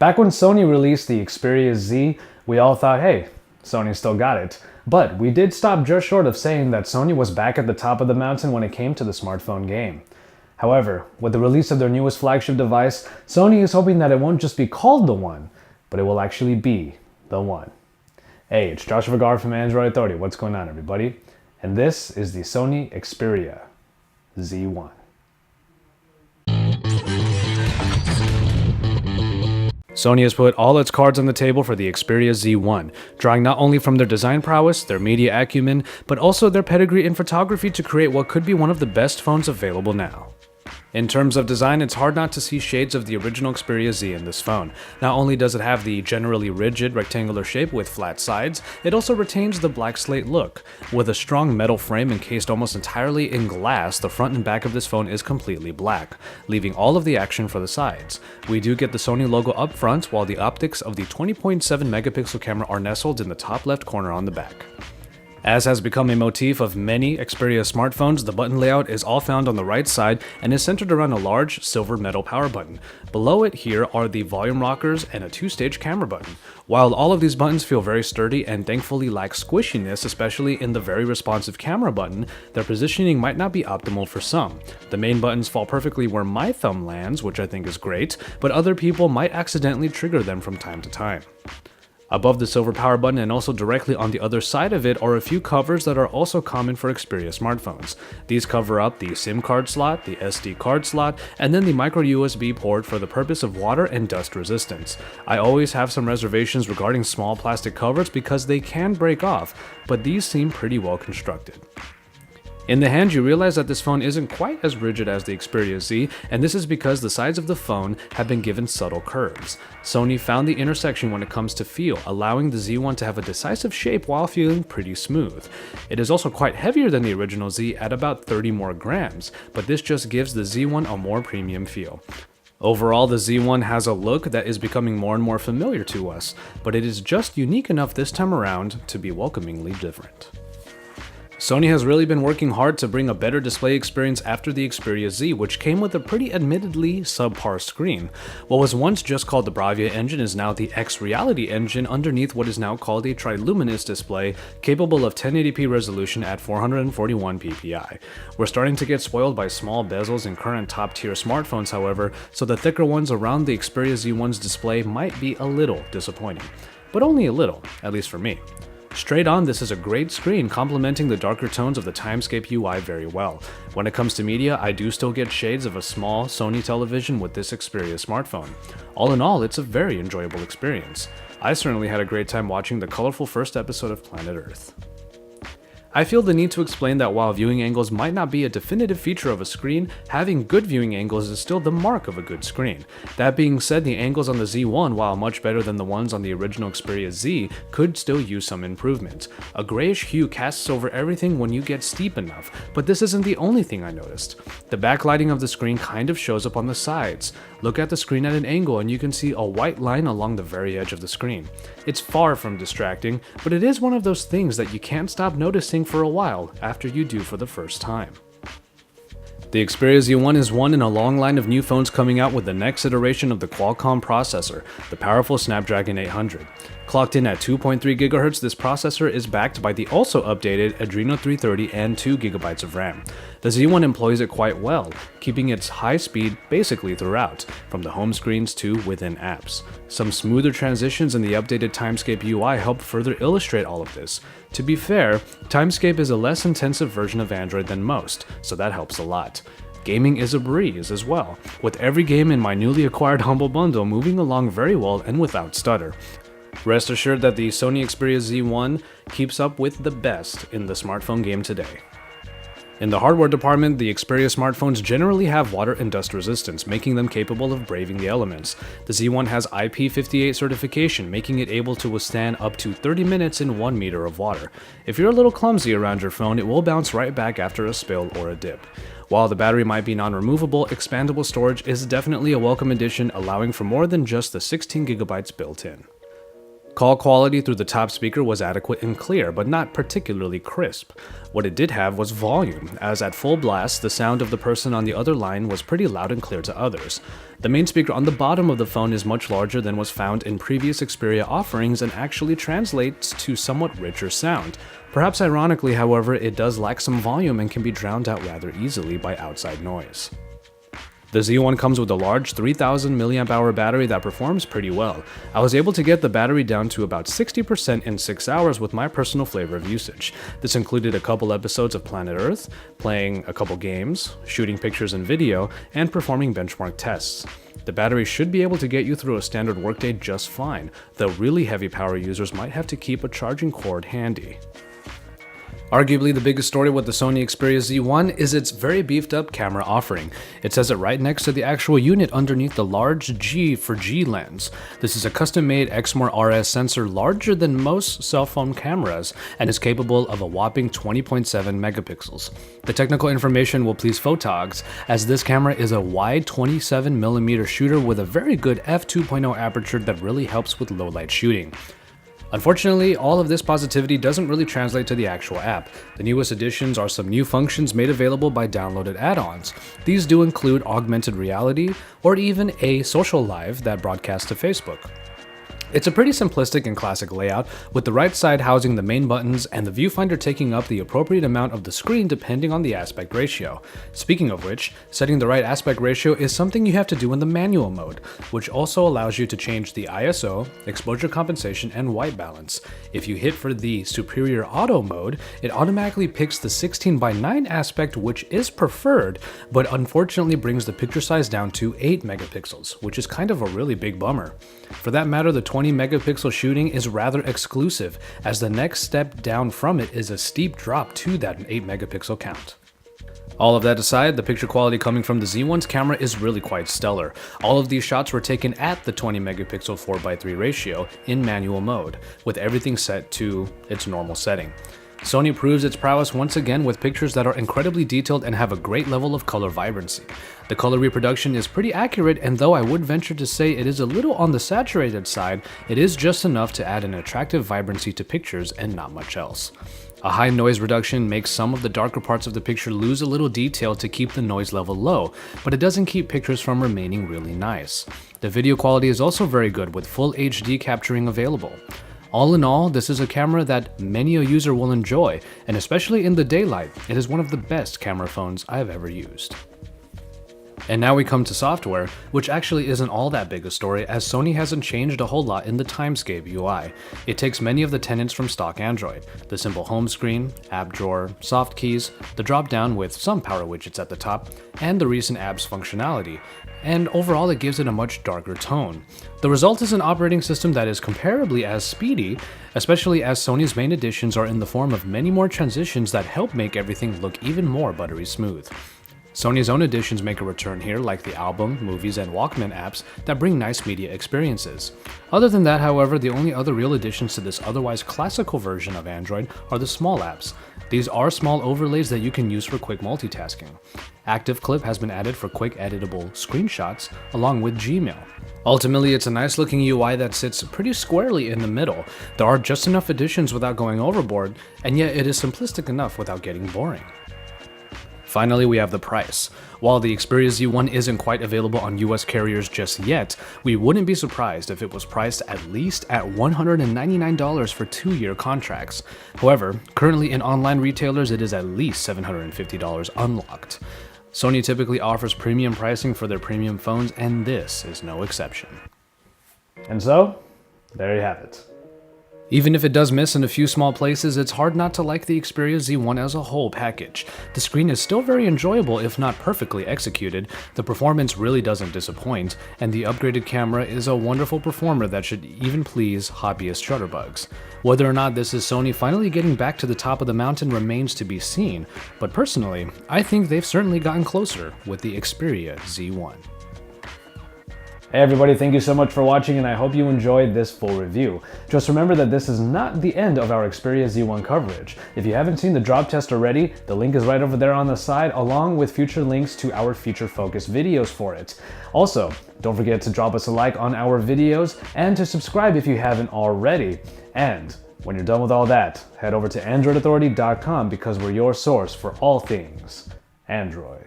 Back when Sony released the Xperia Z, we all thought, hey, Sony still got it. But we did stop just short of saying that Sony was back at the top of the mountain when it came to the smartphone game. However, with the release of their newest flagship device, Sony is hoping that it won't just be called the one, but it will actually be the one. Hey, it's Joshua Vergara from Android Authority. What's going on, everybody? And this is the Sony Xperia Z1. Sony has put all its cards on the table for the Xperia Z1, drawing not only from their design prowess, their media acumen, but also their pedigree in photography to create what could be one of the best phones available now. In terms of design, it's hard not to see shades of the original Xperia Z in this phone. Not only does it have the generally rigid rectangular shape with flat sides, it also retains the black slate look. With a strong metal frame encased almost entirely in glass, the front and back of this phone is completely black, leaving all of the action for the sides. We do get the Sony logo up front, while the optics of the 20.7 megapixel camera are nestled in the top left corner on the back. As has become a motif of many Xperia smartphones, the button layout is all found on the right side and is centered around a large silver metal power button. Below it here are the volume rockers and a two-stage camera button. While all of these buttons feel very sturdy and thankfully lack squishiness, especially in the very responsive camera button, their positioning might not be optimal for some. The main buttons fall perfectly where my thumb lands, which I think is great, but other people might accidentally trigger them from time to time. Above the silver power button and also directly on the other side of it are a few covers that are also common for Xperia smartphones. These cover up the SIM card slot, the SD card slot, and then the micro USB port for the purpose of water and dust resistance. I always have some reservations regarding small plastic covers because they can break off, but these seem pretty well constructed. In the hand, you realize that this phone isn't quite as rigid as the Xperia Z, and this is because the sides of the phone have been given subtle curves. Sony found the intersection when it comes to feel, allowing the Z1 to have a decisive shape while feeling pretty smooth. It is also quite heavier than the original Z at about 30 more grams, but this just gives the Z1 a more premium feel. Overall, the Z1 has a look that is becoming more and more familiar to us, but it is just unique enough this time around to be welcomingly different. Sony has really been working hard to bring a better display experience after the Xperia Z, which came with a pretty admittedly subpar screen. What was once just called the Bravia engine is now the X-Reality engine underneath what is now called a triluminous display capable of 1080p resolution at 441 ppi. We're starting to get spoiled by small bezels in current top-tier smartphones, however, so the thicker ones around the Xperia Z1's display might be a little disappointing. But only a little, at least for me. Straight on, this is a great screen complementing the darker tones of the Timescape UI very well. When it comes to media, I do still get shades of a small Sony television with this Xperia smartphone. All in all, it's a very enjoyable experience. I certainly had a great time watching the colorful first episode of Planet Earth. I feel the need to explain that while viewing angles might not be a definitive feature of a screen, having good viewing angles is still the mark of a good screen. That being said, the angles on the Z1, while much better than the ones on the original Xperia Z, could still use some improvement. A grayish hue casts over everything when you get steep enough, but this isn't the only thing I noticed. The backlighting of the screen kind of shows up on the sides. Look at the screen at an angle and you can see a white line along the very edge of the screen. It's far from distracting, but it is one of those things that you can't stop noticing for a while after you do for the first time. The Xperia Z1 is one in a long line of new phones coming out with the next iteration of the Qualcomm processor, the powerful Snapdragon 800. Clocked in at 2.3 GHz, this processor is backed by the also updated Adreno 330 and 2 GB of RAM. The Z1 employs it quite well, keeping its high speed basically throughout, from the home screens to within apps. Some smoother transitions in the updated Timescape UI help further illustrate all of this. To be fair, Timescape is a less intensive version of Android than most, so that helps a lot. Gaming is a breeze as well, with every game in my newly acquired Humble Bundle moving along very well and without stutter. Rest assured that the Sony Xperia Z1 keeps up with the best in the smartphone game today. In the hardware department, the Xperia smartphones generally have water and dust resistance, making them capable of braving the elements. The Z1 has IP58 certification, making it able to withstand up to 30 minutes in 1 meter of water. If you're a little clumsy around your phone, it will bounce right back after a spill or a dip. While the battery might be non-removable, expandable storage is definitely a welcome addition, allowing for more than just the 16 GB built in. Call quality through the top speaker was adequate and clear, but not particularly crisp. What it did have was volume, as at full blast, the sound of the person on the other line was pretty loud and clear to others. The main speaker on the bottom of the phone is much larger than was found in previous Xperia offerings and actually translates to somewhat richer sound. Perhaps ironically, however, it does lack some volume and can be drowned out rather easily by outside noise. The Z1 comes with a large 3000 mAh battery that performs pretty well. I was able to get the battery down to about 60% in 6 hours with my personal flavor of usage. This included a couple episodes of Planet Earth, playing a couple games, shooting pictures and video, and performing benchmark tests. The battery should be able to get you through a standard workday just fine, though really heavy power users might have to keep a charging cord handy. Arguably the biggest story with the Sony Xperia Z1 is its very beefed up camera offering. It says it right next to the actual unit underneath the large G for G lens. This is a custom-made Exmor RS sensor larger than most cell phone cameras and is capable of a whopping 20.7 megapixels. The technical information will please photogs, as this camera is a wide 27mm shooter with a very good f2.0 aperture that really helps with low light shooting. Unfortunately, all of this positivity doesn't really translate to the actual app. The newest additions are some new functions made available by downloaded add-ons. These do include augmented reality, or even a social live that broadcasts to Facebook. It's a pretty simplistic and classic layout, with the right side housing the main buttons and the viewfinder taking up the appropriate amount of the screen depending on the aspect ratio. Speaking of which, setting the right aspect ratio is something you have to do in the manual mode, which also allows you to change the ISO, exposure compensation, and white balance. If you hit for the superior auto mode, it automatically picks the 16:9 aspect, which is preferred, but unfortunately brings the picture size down to 8 megapixels, which is kind of a really big bummer. For that matter, the 20 megapixel shooting is rather exclusive, as the next step down from it is a steep drop to that 8 megapixel count. All of that aside, the picture quality coming from the Z1's camera is really quite stellar. All of these shots were taken at the 20 megapixel 4:3 ratio in manual mode, with everything set to its normal setting. Sony proves its prowess once again with pictures that are incredibly detailed and have a great level of color vibrancy. The color reproduction is pretty accurate, and though I would venture to say it is a little on the saturated side, it is just enough to add an attractive vibrancy to pictures and not much else. A high noise reduction makes some of the darker parts of the picture lose a little detail to keep the noise level low, but it doesn't keep pictures from remaining really nice. The video quality is also very good with full HD capturing available. All in all, this is a camera that many a user will enjoy, and especially in the daylight, it is one of the best camera phones I've ever used. And now we come to software, which actually isn't all that big a story, as Sony hasn't changed a whole lot in the Timescape UI. It takes many of the tenets from stock Android: the simple home screen, app drawer, soft keys, the drop-down with some power widgets at the top, and the recent apps functionality, and overall it gives it a much darker tone. The result is an operating system that is comparably as speedy, especially as Sony's main additions are in the form of many more transitions that help make everything look even more buttery smooth. Sony's own additions make a return here, like the album, movies, and Walkman apps that bring nice media experiences. Other than that, however, the only other real additions to this otherwise classical version of Android are the small apps. These are small overlays that you can use for quick multitasking. Active Clip has been added for quick editable screenshots, along with Gmail. Ultimately, it's a nice looking UI that sits pretty squarely in the middle. There are just enough additions without going overboard, and yet it is simplistic enough without getting boring. Finally, we have the price. While the Xperia Z1 isn't quite available on US carriers just yet, we wouldn't be surprised if it was priced at least at $199 for 2-year contracts. However, currently in online retailers it is at least $750 unlocked. Sony typically offers premium pricing for their premium phones, and this is no exception. And so, there you have it. Even if it does miss in a few small places, it's hard not to like the Xperia Z1 as a whole package. The screen is still very enjoyable if not perfectly executed, the performance really doesn't disappoint, and the upgraded camera is a wonderful performer that should even please hobbyist shutterbugs. Whether or not this is Sony finally getting back to the top of the mountain remains to be seen, but personally, I think they've certainly gotten closer with the Xperia Z1. Hey everybody, thank you so much for watching and I hope you enjoyed this full review. Just remember that this is not the end of our Xperia Z1 coverage. If you haven't seen the drop test already, the link is right over there on the side along with future links to our feature-focused videos for it. Also, don't forget to drop us a like on our videos and to subscribe if you haven't already. And when you're done with all that, head over to AndroidAuthority.com because we're your source for all things Android.